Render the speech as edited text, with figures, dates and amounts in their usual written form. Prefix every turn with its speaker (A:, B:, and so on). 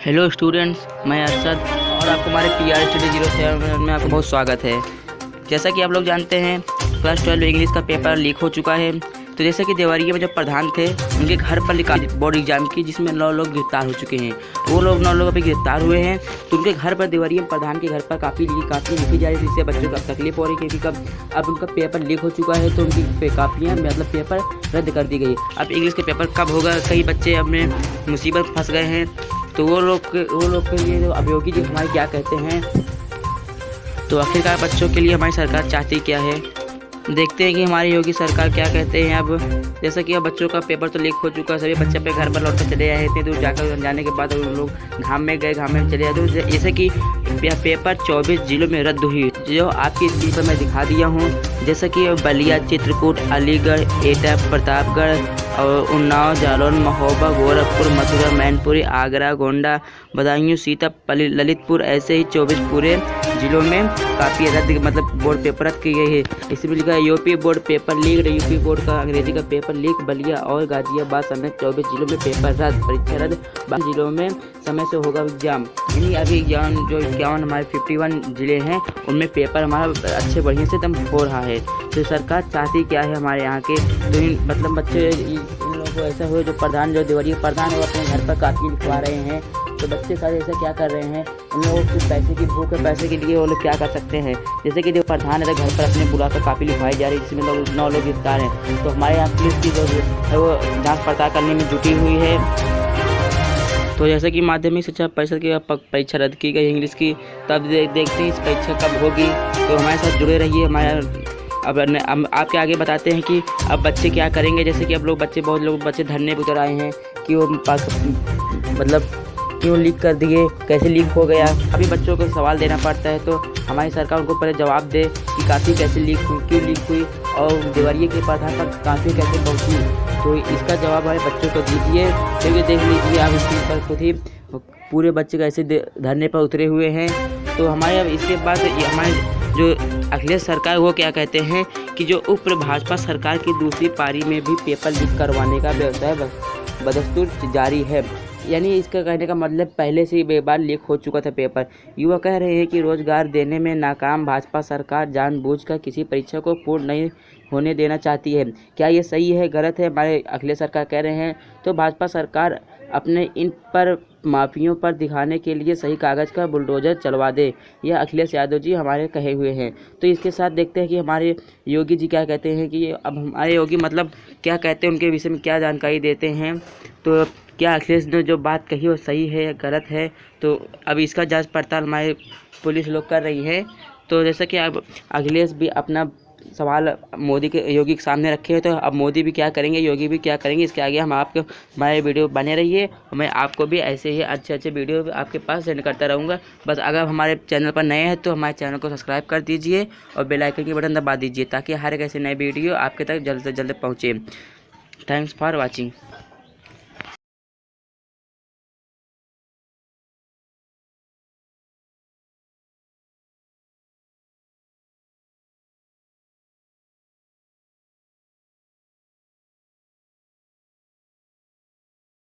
A: Hello students, मैं अरशद और आपको हमारे PR स्टडी 07 में आपका बहुत स्वागत है। जैसा कि आप लोग जानते हैं, क्लास 12 इंग्लिश का पेपर लीक हो चुका है। तो जैसे कि देवरिया में जो प्रधान थे, उनके घर पर निकाली बोर्ड एग्जाम की, जिसमें 9 लोग गिरफ्तार हो चुके हैं। वो लोग 9 लोग अभी गिरफ्तार हुए हैं। तो उनके घर पर, देवरिया प्रधान के घर पर काफ़ी लिखी जा रही थी, जिससे बच्चों को तकलीफ हो रही है, क्योंकि अब उनका पेपर लीक हो चुका है। तो उनकी कापियाँ मतलब पेपर रद्द कर दी गई। अब इंग्लिश के पेपर कब होगा, कई बच्चे अपने मुसीबत फंस गए हैं। तो वो लोग के लिए अब योगी जी हमारे क्या कहते हैं। तो आखिरकार बच्चों के लिए हमारी सरकार चाहती क्या है, देखते हैं कि हमारी योगी सरकार क्या कहते हैं। अब जैसा कि अब बच्चों का पेपर तो लीक हो चुका है, सभी बच्चे अपने घर पर लौट कर चले आए। इतनी दूर जाकर जाने के बाद उन लोग घाम में चले आए। तो जैसे कि पेपर 24 जिलों में रद्द हुई, जो आपकी स्क्रीन पर मैं दिखा दिया हूँ। जैसे कि बलिया, चित्रकूट, अलीगढ़, एटा, प्रतापगढ़ और उन्नाव, जालौन, महोबा, गोरखपुर, मथुरा, मैनपुरी, आगरा, गोंडा, बदायूं, सीतापुर, ललितपुर, ऐसे ही 24 पूरे जिलों में काफ़ी रद्द मतलब बोर्ड पेपर रद्द की गई है। इसमें लिखा है UP board paper leak. UP board का अंग्रेजी का पेपर लीक। बलिया और गाजियाबाद समेत 24 जिलों में पेपर रद्द, परीक्षा रद्द। 12 जिलों में समय से होगा एग्जाम। यानी अभी एग्जाम जो 51 हमारे 51 जिले हैं, उनमें पेपर हमारा अच्छे बढ़िया से दम हो रहा है। तो सरकार चाहती क्या है हमारे यहाँ के, तो मतलब बच्चे इन लोगों को ऐसा हो, जो प्रधान, जो देवरिया प्रधान है, वो अपने घर पर काफ़ी लिखवा रहे हैं। तो बच्चे सारे ऐसा क्या कर रहे हैं, उन लोगों को पैसे की भूख है, पैसे के लिए वो लोग क्या कर सकते हैं। जैसे कि जो प्रधान है, घर पर अपने बुलाकर काफ़ी लिखवाई जा रही है, जिसमें 9 लोग गिरफ्तार हैं। तो हमारे यहाँ पुलिस की जो है वो जांच पड़ताल करने में जुटी हुई है। तो जैसे कि माध्यमिक शिक्षा परिषद की परीक्षा रद्द की गई इंग्लिश की, तब देखते हैं इस परीक्षा कब होगी। तो हमारे साथ जुड़े रहिए। अब आपके आगे बताते हैं कि अब बच्चे क्या करेंगे। जैसे कि अब बहुत लोग बच्चे धरने पर उतर आए हैं कि वो मतलब क्यों लीक कर दिए, कैसे लीक हो गया। अभी बच्चों को सवाल देना पड़ता है। तो हमारी सरकार उनको पहले जवाब दे कि काफ़ी कैसे लीक हुई, क्यों लीक हुई, और देवरिया के प्रधान तक काफ़ी कैसे पहुँची। तो इसका जवाब हमारे बच्चों को दीजिए। क्योंकि देख लीजिए आप स्क्रीन पर खुद ही पूरे बच्चे कैसे धरने पर उतरे हुए हैं। तो हमारे अब इसके बाद हमारे जो अखिलेश सरकार वो क्या कहते हैं कि जो उप भाजपा सरकार की दूसरी पारी में भी पेपर लीक करवाने का व्यवसाय बदस्तूर जारी है। यानी इसका कहने का मतलब पहले से ही एक बार लीक हो चुका था पेपर। युवा कह रहे हैं कि रोजगार देने में नाकाम भाजपा सरकार जानबूझकर किसी परीक्षा को पूर्ण नहीं होने देना चाहती है। क्या ये सही है, गलत है, हमारे अखिलेश सरकार कह रहे हैं। तो भाजपा सरकार अपने इन पर माफियों पर दिखाने के लिए सही कागज़ का बुलडोजर चलवा दे, यह अखिलेश यादव जी हमारे कहे हुए हैं। तो इसके साथ देखते हैं कि हमारे योगी जी क्या कहते हैं, कि अब हमारे योगी मतलब क्या कहते हैं, उनके विषय में क्या जानकारी देते हैं। तो क्या अखिलेश ने जो बात कही वो सही है या गलत है, तो अब इसका जांच पड़ताल हमारे पुलिस लोग कर रही है। तो जैसा कि अब अखिलेश भी अपना सवाल योगी के सामने रखे हैं, तो अब मोदी भी क्या करेंगे, योगी भी क्या करेंगे, इसके आगे हमारे वीडियो बने रहिए। मैं आपको भी ऐसे ही अच्छे वीडियो आपके पास सेंड करता रहूँगा। बस अगर हमारे चैनल पर नए हैं तो हमारे चैनल को सब्सक्राइब कर दीजिए और बेल आइकन की बटन दबा दीजिए, ताकि हर एक ऐसे नए वीडियो आपके तक जल्द से जल्द पहुँचे। Thanks for watching.